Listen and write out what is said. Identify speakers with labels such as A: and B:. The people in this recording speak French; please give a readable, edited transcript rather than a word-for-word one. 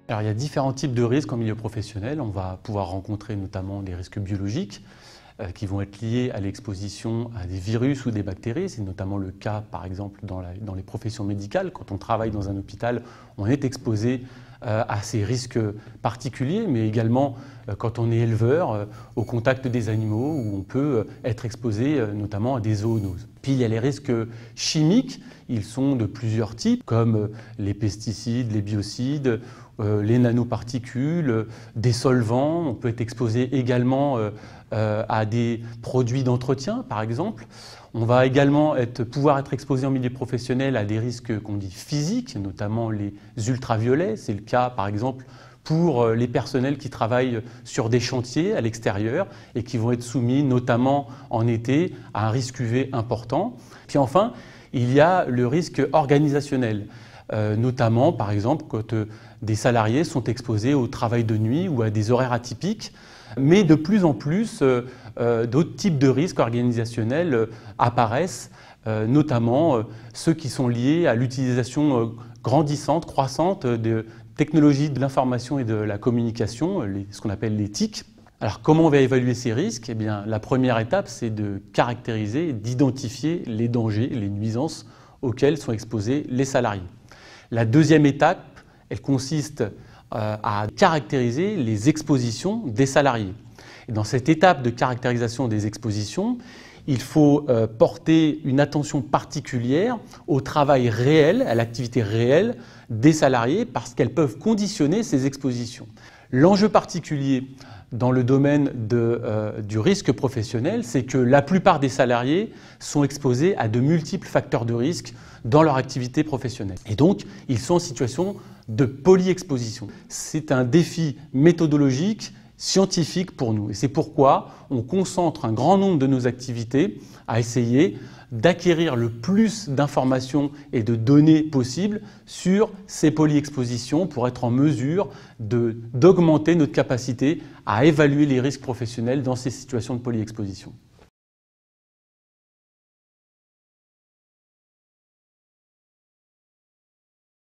A: Alors, il y a différents types de risques en milieu professionnel. On va pouvoir rencontrer notamment des risques biologiques qui vont être liés à l'exposition à des virus ou des bactéries. C'est notamment le cas, par exemple, dans les professions médicales. Quand on travaille dans un hôpital, on est exposé à ces risques particuliers, mais également quand on est éleveur, au contact des animaux, où on peut être exposé notamment à des zoonoses. Puis il y a les risques chimiques. Ils sont de plusieurs types, comme les pesticides, les biocides, les nanoparticules, des solvants. On peut être exposé également à des produits d'entretien, par exemple. On va également pouvoir être exposé en milieu professionnel à des risques qu'on dit physiques, notamment les ultraviolets. C'est le cas, par exemple, pour les personnels qui travaillent sur des chantiers à l'extérieur et qui vont être soumis, notamment en été, à un risque UV important. Puis enfin, il y a le risque organisationnel, notamment, par exemple, quand des salariés sont exposés au travail de nuit ou à des horaires atypiques. Mais de plus en plus, d'autres types de risques organisationnels apparaissent, notamment ceux qui sont liés à l'utilisation grandissante, croissante de technologies de l'information et de la communication, ce qu'on appelle les TIC. Alors comment on va évaluer ces risques? Eh bien, la première étape, c'est de caractériser, d'identifier les dangers, les nuisances auxquelles sont exposés les salariés. La deuxième étape, elle consiste à caractériser les expositions des salariés. Et dans cette étape de caractérisation des expositions, il faut porter une attention particulière au travail réel, à l'activité réelle des salariés, parce qu'elles peuvent conditionner ces expositions. L'enjeu particulier dans le domaine du risque professionnel, c'est que la plupart des salariés sont exposés à de multiples facteurs de risque dans leur activité professionnelle. Et donc, ils sont en situation de polyexposition. C'est un défi méthodologique, scientifique pour nous. Et c'est pourquoi on concentre un grand nombre de nos activités à essayer d'acquérir le plus d'informations et de données possibles sur ces polyexpositions pour être en mesure d'augmenter notre capacité à évaluer les risques professionnels dans ces situations de polyexposition.